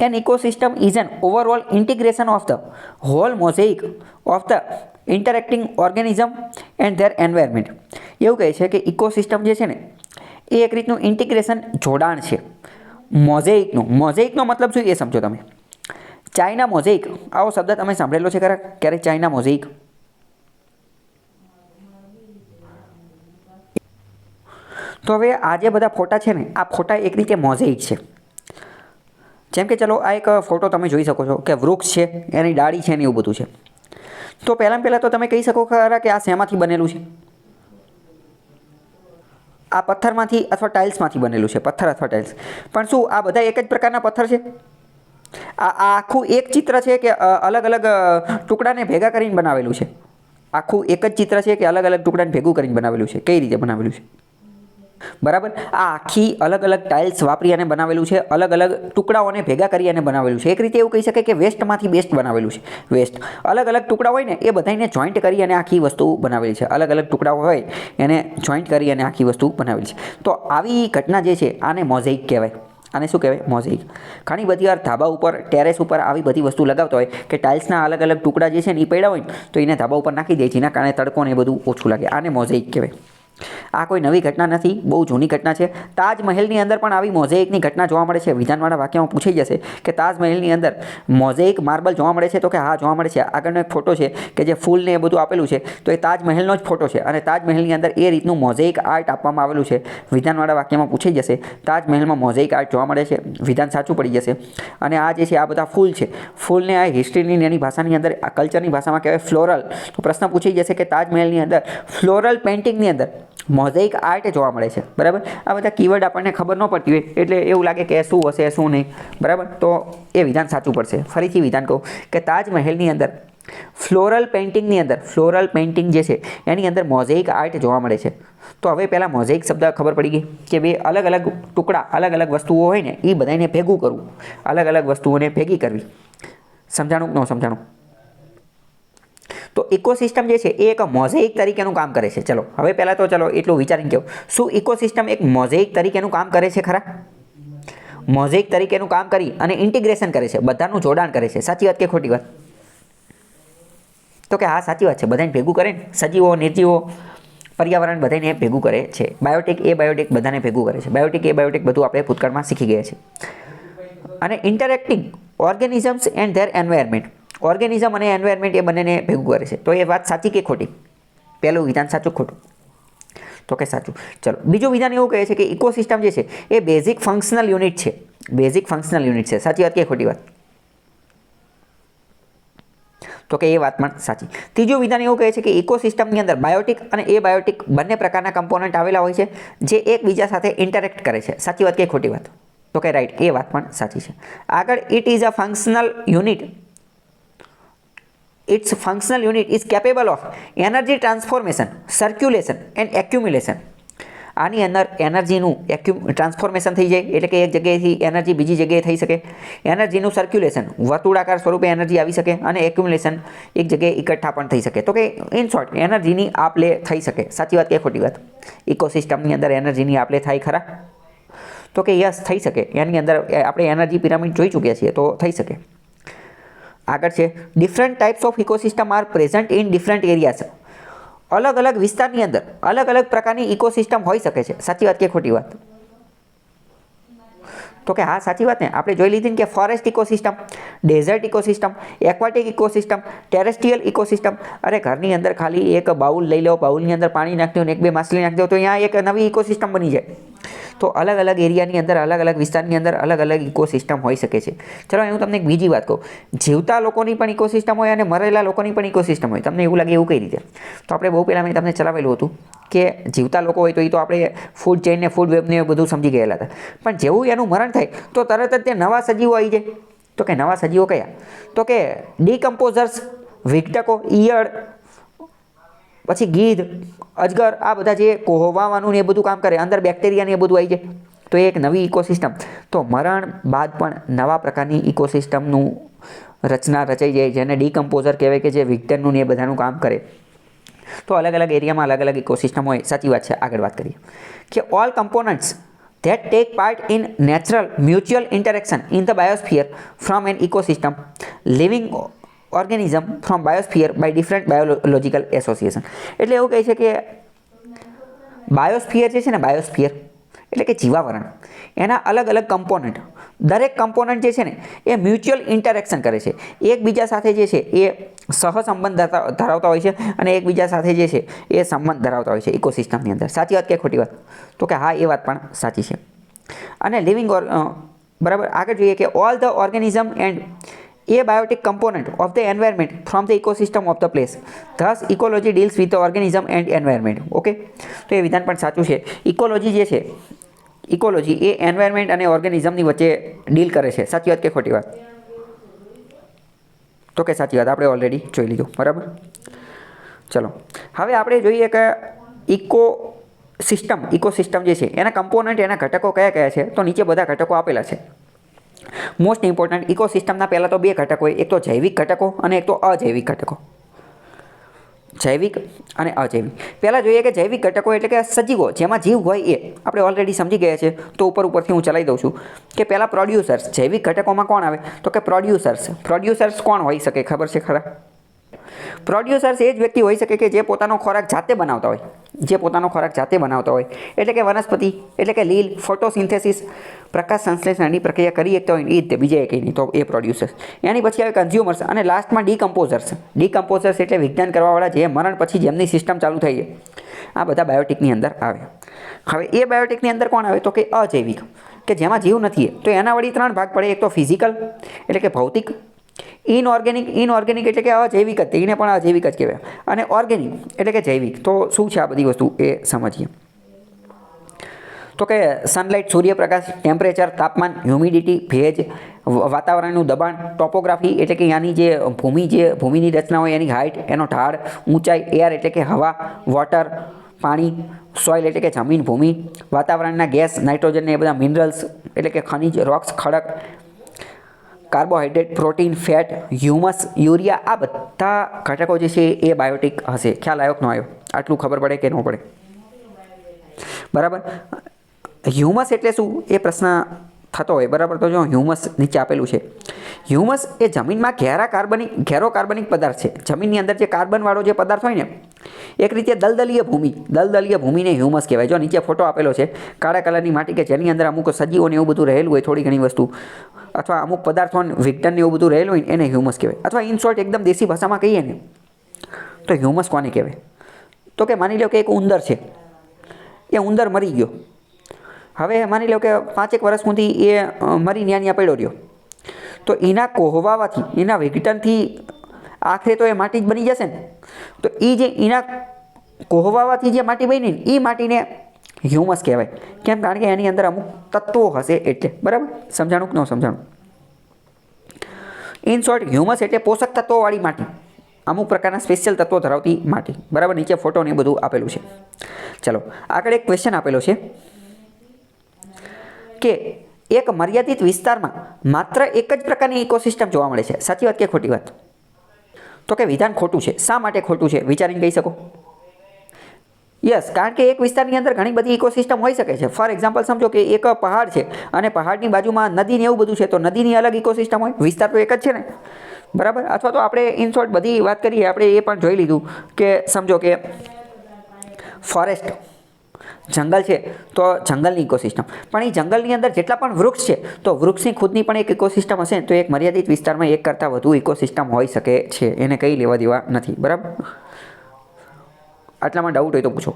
N ecosystem is an overall integration of the whole mosaic of the interacting organism and their environment. એવું કહે છે કે ecosystem જે છે ને એ એક રીતનું ઇન્ટિગ્રેશન જોડાણ છે મોઝેઇકનું. મોઝેઇકનો મતલબ શું એ સમજો તમે. ચાઇના મોઝેઇક આવો શબ્દ તમે સાંભળેલો છે ખરા ક્યારે? China mosaic. તો હવે આ જે બધા ફોટા છે ને આ ફોટા એક રીતે મોઝેઇક છે. જેમ કે ચલો આ એક ફોટો તમે જોઈ શકો છો કે વૃક્ષ છે, એની ડાળી છે ને એવું બધું છે. તો પહેલાં તો તમે કહી શકો ખરા કે આ શેમાંથી બનેલું છે? આ પથ્થરમાંથી અથવા ટાઇલ્સમાંથી બનેલું છે, પથ્થર અથવા ટાઇલ્સ. પણ શું આ બધા એક જ પ્રકારના પથ્થર છે? આ આખું એક ચિત્ર છે કે અલગ અલગ ટુકડાને ભેગા કરીને બનાવેલું છે? આખું એક જ ચિત્ર છે કે અલગ અલગ ટુકડાને ભેગું કરીને બનાવેલું છે? કઈ રીતે બનાવેલું છે? બરાબર. આ આખી અલગ અલગ ટાઇલ્સ વાપરી અને બનાવેલું છે, અલગ અલગ ટુકડાઓને ભેગા કરી અને બનાવેલું છે. એક રીતે એવું કહી શકાય કે વેસ્ટમાંથી બેસ્ટ બનાવેલું છે. વેસ્ટ અલગ અલગ ટુકડા હોય ને એ બધાને જોઈન્ટ કરી અને આખી વસ્તુ બનાવેલી છે. અલગ અલગ ટુકડાઓ હોય એને જોઈન્ટ કરી અને આખી વસ્તુ બનાવેલી છે. તો આવી ઘટના જે છે આને મોઝેઇક કહેવાય. આને શું કહેવાય? મોઝેઇક. ઘણી બધી વાર ધાબા ઉપર, ટેરેસ ઉપર આવી બધી વસ્તુ લગાવતા હોય કે ટાઇલ્સના અલગ અલગ ટુકડા જે છે ને એ પડ્યા હોય ને તો એને ધાબા ઉપર નાખી દે, જેના કારણે તડકો ને એ બધું ઓછું લાગે. આને મોઝેઇક કહેવાય. આ કોઈ નવી ઘટના નથી, બહુ જૂની ઘટના છે. તાજમહેલની અંદર પણ આવી મોઝેઇકની ઘટના જોવા મળે છે. વિધાનવાળા વાક્યમાં પૂછાઈ જશે કે તાજમહેલની અંદર મોઝેઇક માર્બલ જોવા મળે છે? તો કે હા જોવા મળે છે. આગળનો એક ફોટો છે કે જે ફૂલને એ બધું આપેલું છે તો એ તાજમહેલનો જ ફોટો છે અને તાજમહેલની અંદર એ રીતનું મોઝેઇક આર્ટ આપવામાં આવેલું છે. વિધાનવાળા વાક્યમાં પૂછાઈ જશે તાજમહેલમાં મોઝેઇક આર્ટ જોવા મળે છે. વિધાન સાચું પડી જશે. અને આ જે છે આ બધા ફૂલ છે, ફૂલને આ હિસ્ટ્રીની એની ભાષાની અંદર, આ કલ્ચરની ભાષામાં કહેવાય ફ્લોરલ. તો પ્રશ્ન પૂછાઈ જશે કે તાજમહેલની અંદર ફ્લોરલ પેઇન્ટિંગની અંદર મોઝેઇક આર્ટ જોવા મળે છે. બરાબર. આ બધા કીવર્ડ આપણને ખબર ન પડતી હોય એટલે એવું લાગે કે શું હશે શું નહીં. બરાબર. તો એ વિધાન સાચું પડશે. ફરીથી વિધાન કહું કે તાજમહેલની અંદર ફ્લોરલ પેઇન્ટિંગની અંદર, ફ્લોરલ પેઇન્ટિંગ જે છે એની અંદર મોઝેઇક આર્ટ જોવા મળે છે. તો હવે પહેલાં મોઝેઇક શબ્દ ખબર પડી ગઈ કે બે અલગ અલગ ટુકડા, અલગ અલગ વસ્તુઓ હોય ને એ બધાને ભેગું કરવું, અલગ અલગ વસ્તુઓને ભેગી કરવી. સમજાણું કે ન સમજાણું? તો ઇકોસિસ્ટમ જે છે એ એક મોઝેઇક તરીકેનું કામ કરે છે. ચલો હવે પહેલાં તો ચલો એટલું વિચારીને કહો, શું ઇકોસિસ્ટમ એક મોઝેઇક તરીકેનું કામ કરે છે ખરા? મોઝેઇક તરીકેનું કામ કરી અને ઇન્ટિગ્રેશન કરે છે, બધાનું જોડાણ કરે છે. સાચી વાત કે ખોટી વાત? તો કે હા સાચી વાત છે. બધાને ભેગું કરે ને, સજીવો, નિર્જીવો, પર્યાવરણ બધાને ભેગું કરે છે. બાયોટિક, એ બાયોટિક બધાને ભેગું કરે છે. બાયોટિક, એ બાયોટિક બધું આપણે ભૂતકાળમાં શીખી ગયા છે. અને interacting organisms and their environment, organism અને એન્વાયરમેન્ટ એ બંનેને ભેગું કરે છે. તો એ વાત સાચી કે ખોટી? પહેલું વિધાન સાચું ખોટું? તો કે સાચું. ચલો બીજું વિધાન એવું કહે છે કે ઇકોસિસ્ટમ જે છે એ બેઝિક ફંક્શનલ યુનિટ છે. બેઝિક ફંક્શનલ યુનિટ છે. સાચી વાત કે ખોટી વાત? તો કે એ વાત પણ સાચી. ત્રીજું વિધાન એવું કહે છે કે ઇકોસિસ્ટમની અંદર બાયોટિક અને એ બાયોટિક બંને પ્રકારના કમ્પોનન્ટ આવેલા હોય છે જે એકબીજા સાથે ઇન્ટરેક્ટ કરે છે. સાચી વાત કે ખોટી વાત? તો કે રાઈટ, એ વાત પણ સાચી છે. આગળ it is a functional unit. Its functional unit is capable of energy transformation, circulation and accumulation. આની અંદર એનર્જીનું ટ્રાન્સફોર્મેશન થઈ જાય એટલે કે એક જગ્યાએથી એનર્જી બીજી જગ્યાએ થઈ શકે. એનર્જીનું સર્ક્યુલેશન, વર્તુળાકાર સ્વરૂપે એનર્જી આવી શકે અને એક્યુમ્યુલેશન એક જગ્યાએ એકઠા પણ થઈ શકે. તો કે ઇન શોર્ટ એનર્જીની આપ લે થઈ શકે. સાચી વાત કે ખોટી વાત? ઇકોસિસ્ટમની અંદર એનર્જીની આપ લે થાય ખરા? તો કે યસ થઈ શકે. એની અંદર આપણે એનર્જી પિરામિડ જોઈ ચૂક્યા છીએ તો થઈ શકે. આગળ છે different types of ecosystem are present in different areas. અલગ અલગ વિસ્તારની અંદર અલગ અલગ પ્રકારની ઇકોસિસ્ટમ હોઈ શકે છે. સાચી વાત કે ખોટી વાત? તો કે હા સાચી વાત ને. આપણે જોઈ લીધી ને કે forest ecosystem, desert ecosystem, aquatic ecosystem, terrestrial ecosystem. અરે ઘરની અંદર ખાલી એક બાઉલ લઈ લો, બાઉલની અંદર પાણી નાખી દો ને એક બે માછલી નાખી દો તો અહીંયા એક નવી ઇકોસિસ્ટમ બની જાય. તો અલગ અલગ એરિયાની અંદર, અલગ અલગ વિસ્તારની અંદર અલગ અલગ ઇકોસિસ્ટમ હોઈ શકે છે. ચલો હું તમને એક બીજી વાત કહું. જીવતા લોકોની પણ ઇકોસિસ્ટમ હોય અને મરેલા લોકોની પણ ઇકોસિસ્ટમ હોય. તમને એવું લાગે એવું કઈ રીતે? તો આપણે બહુ પહેલાં મેં તમને ચલાવેલું હતું કે જીવતા લોકો હોય તો એ તો આપણે ફૂડ ચેઇન ને ફૂડ વેબને બધું સમજી ગયેલા હતા. પણ જેવું એનું મરણ થાય તો તરત જ તે નવા સજીવો આવી જાય. તો કે નવા સજીવો કયા? તો કે ડીકમ્પોઝર્સ, વિઘટકો, ઈયળ, પછી ગીધ, અજગર, આ બધા જે કોહવાવાનું ને એ બધું કામ કરે, અંદર બેક્ટેરિયા ને એ બધું આવી જાય તો એ એક નવી ઇકોસિસ્ટમ. તો મરણ બાદ પણ નવા પ્રકારની ઇકોસિસ્ટમનું રચના રચાઈ જાય જેને ડીકમ્પોઝર કહેવાય કે જે વિઘટનનું ને એ બધાનું કામ કરે. તો અલગ અલગ એરિયામાં અલગ અલગ ઇકોસિસ્ટમ હોય. સાચી વાત છે. આગળ વાત કરીએ કે all components that take part in natural mutual interaction in the biosphere from an ecosystem, living organism from biosphere by different biological association. એટલે એવું કહે છે કે બાયોસ્ફિયર જે છે ને, બાયોસ્ફિયર એટલે કે જીવાવરણ, એના અલગ અલગ કમ્પોનન્ટ, દરેક કમ્પોનન્ટ જે છે ને એ મ્યુચ્યુઅલ ઇન્ટરેક્શન કરે છે, એકબીજા સાથે જે છે એ સહસંબંધ ધરાવતા હોય છે અને એકબીજા સાથે જે છે એ સંબંધ ધરાવતા હોય છે ઇકોસિસ્ટમની અંદર. સાચી વાત કે ખોટી વાત? તો કે હા, એ વાત પણ સાચી છે. અને લિવિંગ બરાબર, આગળ જોઈએ કે all the organism and a biotic component of the environment from the ecosystem of the place. Thus ecology deals with the organism and environment. Okay, તો એ વિધાન પણ સાચું છે. ઇકોલોજી જે છે, ઇકોલોજી એ એન્વાયરમેન્ટ અને ઓર્ગેનિઝમની વચ્ચે ડીલ કરે છે. સાચી વાત કે ખોટી વાત? તો કે સાચી વાત, આપણે ઓલરેડી જોઈ લીધું. બરાબર, ચલો હવે આપણે જોઈએ કે ઇકોસિસ્ટમ જે છે એના કમ્પોનન્ટ, એના ઘટકો કયા કયા છે. તો નીચે બધા ઘટકો આપેલા છે. મોસ્ટ ઇમ્પોર્ટન્ટ, ઇકોસિસ્ટમના પહેલાં તો બે ઘટકો હોય, એક તો જૈવિક ઘટકો અને એક તો અજૈવિક ઘટકો. જૈવિક અને અજૈવિક. પહેલાં જોઈએ કે જૈવિક ઘટકો એટલે કે સજીવો, જેમાં જીવ હોય એ આપણે ઓલરેડી સમજી ગયા છે. તો ઉપરથી હું ચલાવી દઉં છું કે પહેલાં પ્રોડ્યુસર્સ. જૈવિક ઘટકોમાં કોણ આવે? તો કે પ્રોડ્યુસર્સ. પ્રોડ્યુસર્સ કોણ હોઈ શકે, ખબર છે ખરા? પ્રોડ્યુસર્સ એ જ વ્યક્તિ હોઈ શકે કે જે પોતાનો ખોરાક જાતે બનાવતા હોય, જે પોતાનો ખોરાક જાતે બનાવતા હોય, એટલે કે વનસ્પતિ, એટલે કે લીલ, ફોટોસિન્થેસિસ, પ્રકાશ સંશ્લેષણની પ્રક્રિયા કરી શકતા હોય એ જ તે, બીજા કંઈ નહીં. તો એ પ્રોડ્યુસર્સ. એની પછી આવે કન્ઝ્યુમર્સ અને લાસ્ટમાં ડીકમ્પોઝર્સ. ડીકમ્પોઝર્સ એટલે વિજ્ઞાન કરવાવાળા, જે મરણ પછી જેમની સિસ્ટમ ચાલુ થઈ છે. આ બધા બાયોટિકની અંદર આવે. હવે એ બાયોટિકની અંદર કોણ આવે? તો કે અજૈવિક, કે જેમાં જીવ નથી. તો એના વળી ત્રણ ભાગ પડે. એક તો ફિઝિકલ એટલે કે ભૌતિક, ઇનઓર્ગેનિક એટલે કે અજૈવિક જ, એને પણ અજૈવિક જ કહેવાય, અને ઓર્ગેનિક એટલે કે જૈવિક. તો શું છે આ બધી વસ્તુ એ સમજીએ. તો કે સનલાઇટ, સૂર્યપ્રકાશ, ટેમ્પરેચર, તાપમાન, હ્યુમિડિટી, ભેજ, વાતાવરણનું દબાણ, ટોપોગ્રાફી એટલે કે ત્યાંની જે ભૂમિની રચના હોય એની હાઇટ, એનો ઢાળ, ઊંચાઈ, એર એટલે કે હવા, વોટર પાણી, સોઇલ એટલે કે જમીન, ભૂમિ, વાતાવરણના ગેસ, નાઇટ્રોજન ને એ બધા મિનરલ્સ એટલે કે ખનિજ, રોક્સ, ખડક, carbohydrate, protein, fat, humus, urea, આ બધા ઘટકો જે છે એ બાયોટિક હશે. ખ્યાલ આવ્યો કે ન આવ્યો? આટલું ખબર પડે કે ન પડે? બરાબર. હ્યુમસ એટલે શું એ પ્રશ્ન થતો હોય. બરાબર, તો જો હ્યુમસ નીચે આપેલું છે. હ્યુમસ એ જમીનમાં ઘેરો કાર્બનિક પદાર્થ છે. જમીનની અંદર જે કાર્બનવાળો જે પદાર્થ હોય ને, એક રીતે દલદલીય ભૂમિને હ્યુમસ કહેવાય. જો નીચે ફોટો આપેલો છે, કાળા કલરની માટી કે જેની અંદર અમુક સજીવોને એવું બધું રહેલું હોય, થોડી ઘણી વસ્તુ, અથવા અમુક પદાર્થો વિઘટન એવું બધું રહેલું હોય, એને હ્યુમસ કહેવાય. અથવા ઇન શોર્ટ એકદમ દેશી ભાષામાં કહીએ ને તો હ્યુમસ કોને કહેવાય? તો કે માની લો કે એક ઉંદર છે, એ ઉંદર મરી ગયો. હવે માની લો કે 5 વર્ષ સુધી એ મરી ન્યા પડ્યો રહ્યો. તો એના કોહવાવાથી, એના વિઘટનથી આખરે તો એ માટી જ બની જશે ને. તો એ જે એના કોહવાવાથી જે માટી બની ને, એ માટીને હ્યુમસ કહેવાય. કેમ? કારણ કે એની અંદર અમુક તત્વો હશે એટલે. બરાબર, સમજાણું કે ન સમજાણું? ઇન શોર્ટ, હ્યુમસ એટલે પોષક તત્વોવાળી માટી, અમુક પ્રકારના સ્પેશિયલ તત્વો ધરાવતી માટી. બરાબર, નીચે ફોટો ને બધું આપેલું છે. ચલો આગળ એક ક્વેશ્ચન આપેલો છે કે એક મર્યાદિત વિસ્તારમાં માત્ર એક જ પ્રકારની ઇકોસિસ્ટમ જોવા મળે છે. સાચી વાત કે ખોટી વાત? તો કે વિધાન ખોટું છે. શા માટે ખોટું છે વિચારીને કહી શકો? યસ, કારણ કે એક વિસ્તારની અંદર ઘણી બધી ઇકોસિસ્ટમ હોઈ શકે છે. ફોર એક્ઝામ્પલ સમજો કે એક પહાડ છે અને પહાડની બાજુમાં નદી ને એવું બધું છે, તો નદીની અલગ ઇકોસિસ્ટમ હોય, વિસ્તાર તો એક જ છે ને. બરાબર. અથવા તો આપણે ઇન શોર્ટ બધી વાત કરીએ, આપણે એ પણ જોઈ લીધું કે સમજો કે ફોરેસ્ટ, જંગલ છે, તો જંગલની ઇકોસિસ્ટમ. પણ એ જંગલની અંદર જેટલા પણ વૃક્ષ છે, તો વૃક્ષની ખુદની પણ એક ઇકોસિસ્ટમ હશે. તો એક મર્યાદિત વિસ્તારમાં એક કરતાં વધુ ઇકોસિસ્ટમ હોઈ શકે છે. એને કંઈ લેવા દેવા નથી. બરાબર, આટલામાં ડાઉટ હોય તો પૂછો.